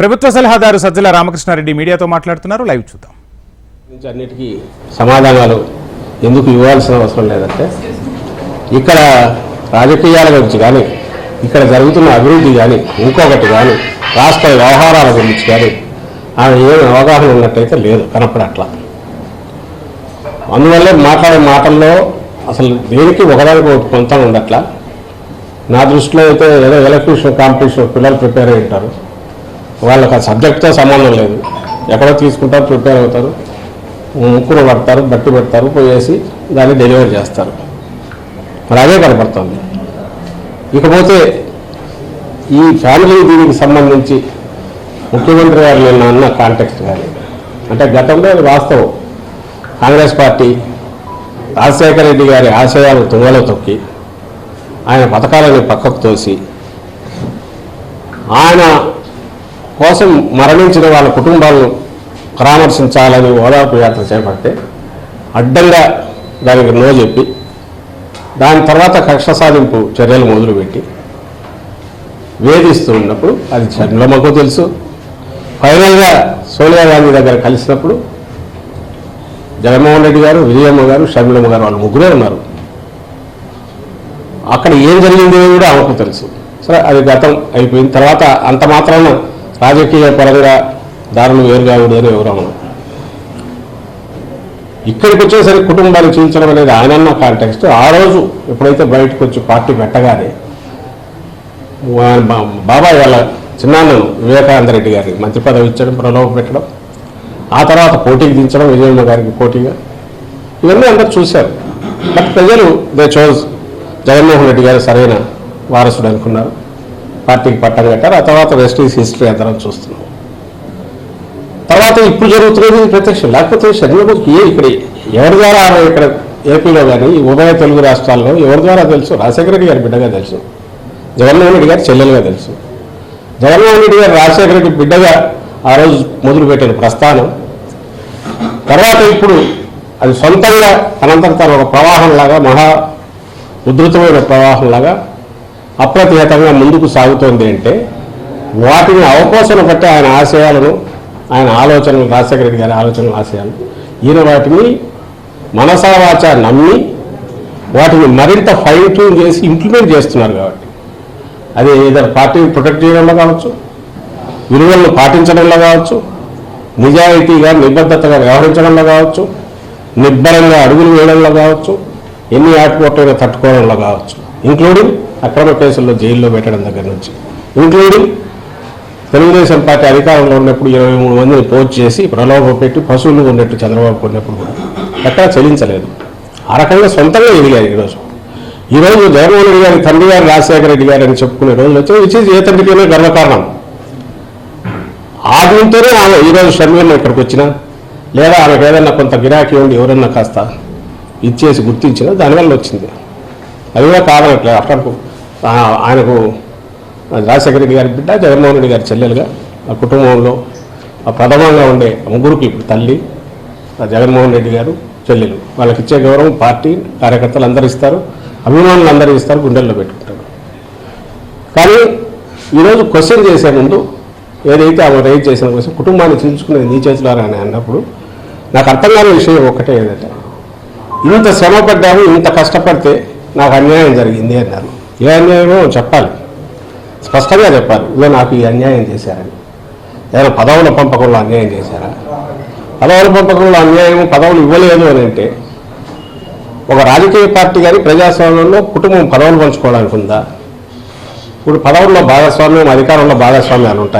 ప్రభుత్వ సలహాదారు సజ్జల రామకృష్ణారెడ్డి మీడియాతో మాట్లాడుతున్నారు. లైవ్ చూద్దాం. అన్నిటికీ సమాధానాలు ఎందుకు ఇవ్వాల్సిన అవసరం లేదంటే ఇక్కడ రాజకీయాల గురించి కానీ ఇక్కడ జరుగుతున్న అభివృద్ధి కానీ ఇంకొకటి కానీ రాష్ట్ర వ్యవహారాల గురించి కానీ ఆమె ఏమి అవగాహన ఉన్నట్టయితే లేదు, కనపడట్లా. అందువల్లే మాట్లాడే మాటల్లో అసలు దేనికి ఒకదానికి ఒక పొంతం ఉండట్లా. నా దృష్టిలో అయితే ఏదో ఎలక్ట్రిషన్ కాంపిటీషన్ పిల్లలు ప్రిపేర్ అయి ఉంటారు, వాళ్ళకి ఆ సబ్జెక్ట్తో సంబంధం లేదు, ఎక్కడో తీసుకుంటారు, ప్రిపేర్ అవుతారు, ముక్కును పడతారు, బట్టి పెడతారు, పోయేసి దాన్ని డెలివరీ చేస్తారు. మరి అదే కనపడుతుంది. ఇకపోతే ఈ ఫ్యామిలీ దీనికి సంబంధించి ముఖ్యమంత్రి గారు నిన్న అన్న కాంటెక్స్ట్ కానీ అంటే గతంలో వాస్తవం కాంగ్రెస్ పార్టీ రాజశేఖర రెడ్డి గారి ఆశయాలను తుంగలో తొక్కి ఆయన పథకాలను పక్కకు తోసి ఆయన కోసం మరణించిన వాళ్ళ కుటుంబాలను పరామర్శించాలని ఓదార్పు యాత్ర చేపడితే అడ్డంగా దానికి నో చెప్పి దాని తర్వాత కక్ష సాధింపు చర్యలు మొదలుపెట్టి వేధిస్తూ ఉన్నప్పుడు అది చంద్రబాబుకు తెలుసు. ఫైనల్గా సోనియా గాంధీ దగ్గర కలిసినప్పుడు జగన్మోహన్ రెడ్డి గారు, విజయమ్మ గారు, షర్మిలమ్మ గారు వాళ్ళు ముగ్గురే ఉన్నారు. అక్కడ ఏం జరిగింది కూడా ఆమెకు తెలుసు. సరే, అది గతం అయిపోయిన తర్వాత అంత మాత్రాన రాజకీయ పరంగా దారులు వేరుగాకూడదని ఎవరమ్మను. ఇక్కడికి వచ్చేసరికి కుటుంబాన్ని చీల్చడం అనేది ఆయనన్న కాంటెక్స్ట్. ఆ రోజు ఎప్పుడైతే బయటకు వచ్చి పార్టీ పెట్టగానే బాబాయ్ వాళ్ళ చిన్నాన్నను వివేకానంద రెడ్డి గారికి మంత్రి పదవి ఇచ్చడం, ప్రలోభ పెట్టడం, ఆ తర్వాత పోటీకి దించడం, విజయమ్మ గారికి పోటీగా, ఇవన్నీ అందరూ చూశారు. బట్ ప్రజలు దే చోజ్ జగన్మోహన్ రెడ్డి గారు సరైన వారసుడు అనుకున్నారు, పార్టీకి పట్టం కట్టారు. ఆ తర్వాత రెస్ట్ ఈస్ హిస్టరీ అందరం చూస్తున్నాం. తర్వాత ఇప్పుడు జరుగుతున్నది ప్రత్యక్షం. లేకపోతే షర్మిలకి ఇక్కడ ఎవరి ద్వారా ఇక్కడ ఏపీలో కానీ ఉభయ తెలుగు రాష్ట్రాల్లో ఎవరి ద్వారా తెలుసు? రాజశేఖర రెడ్డి గారి బిడ్డగా తెలుసు, జగన్మోహన్ రెడ్డి గారి చెల్లెలుగా తెలుసు. జగన్మోహన్ రెడ్డి గారు రాజశేఖర రెడ్డి బిడ్డగా ఆ రోజు మొదలుపెట్టిన ప్రస్థానం తర్వాత ఇప్పుడు అది సొంతంగా అనంతరం ఒక ప్రవాహంలాగా, మహా ఉధృతమైన ప్రవాహంలాగా అప్రతిహతంగా ముందుకు సాగుతోంది. అంటే వాటిని అవకాశం బట్టి ఆయన ఆశయాలను, ఆయన ఆలోచనలు, రాజశేఖర రెడ్డి గారి ఆలోచనలు, ఆశయాలు, ఈయన వాటిని మనసావాచ నమ్మి వాటిని మరింత ఫైన్ ట్యూన్ చేసి ఇంప్లిమెంట్ చేస్తున్నారు. కాబట్టి అది ఏదైనా పార్టీని ప్రొటెక్ట్ చేయడంలో కావచ్చు, విలువలను పాటించడంలో కావచ్చు, నిజాయితీగా నిబద్ధతగా వ్యవహరించడంలో కావచ్చు, నిబ్బరంగా అడుగులు వేయడంలో కావచ్చు, ఎన్ని ఆటుపోట్లైనా తట్టుకోవడంలో కావచ్చు, ఇంక్లూడింగ్ అక్రమ కేసుల్లో జైల్లో పెట్టడం దగ్గర నుంచి, ఇంక్లూడింగ్ తెలుగుదేశం పార్టీ అధికారంలో ఉన్నప్పుడు 23 మందిని పోస్ట్ చేసి ప్రలోభ పెట్టి పశువులు ఉన్నట్టు చంద్రబాబు కొన్నప్పుడు కూడా ఎక్కడా చెల్లించలేదు. ఆ రకంగా సొంతంగా ఎదిగారు. ఈరోజు జగన్మోహన్ రెడ్డి గారి తండ్రి గారు రాజశేఖర రెడ్డి గారు అని చెప్పుకునే రోజులు వచ్చి విచ్ ఈజ్ ఏ తండ్రికైనా గర్వకారణం. ఆ దీంతోనే ఆమె ఈరోజు షర్మిలమ్మ ఇక్కడికి వచ్చినా, లేదా ఆమెకు ఏదన్నా కొంత గిరాకీ ఉండి ఎవరన్నా కాస్త ఇచ్చేసి గుర్తించినా దానివల్ల వచ్చింది. అది కూడా కాదనట్లేదు. అప్పటికు ఆయనకు రాజశేఖర రెడ్డి గారి బిడ్డ, జగన్మోహన్ రెడ్డి గారి చెల్లెలుగా ఆ కుటుంబంలో ఆ ప్రథమంగా ఉండే ముగ్గురికి ఇప్పుడు తల్లి జగన్మోహన్ రెడ్డి గారు, చెల్లెలు, వాళ్ళకి ఇచ్చే గౌరవం పార్టీ కార్యకర్తలు అందరూ ఇస్తారు, అభిమానులు అందరూ ఇస్తారు, గుండెల్లో పెట్టుకుంటారు. కానీ ఈరోజు క్వశ్చన్ చేసే ముందు ఏదైతే ఆమె రైజ్ చేసిన క్వశ్చన్ కుటుంబాన్ని చీల్చుకునేది నీ చేతులారా అని అన్నప్పుడు నాకు అర్థం కాని విషయం ఒకటే ఏంటంటే, ఇంత శ్రమ పడ్డాము, ఇంత కష్టపడితే నాకు అన్యాయం జరిగింది అన్నారు. ఏ అన్యాయమో చెప్పాలి, స్పష్టంగా చెప్పాలి. ఇలా నాకు ఈ అన్యాయం చేశారని. ఏదైనా పదవుల పంపకంలో అన్యాయం చేశారా? పదవుల పంపకంలో అన్యాయం, పదవులు ఇవ్వలేదు అని అంటే ఒక రాజకీయ పార్టీ కానీ ప్రజాస్వామ్యంలో కుటుంబం పదవులు పంచుకోవడానికి ఉందా? ఇప్పుడు పదవుల్లో భాగస్వామ్యం, అధికారంలో భాగస్వామ్యాలు ఉంటాయి.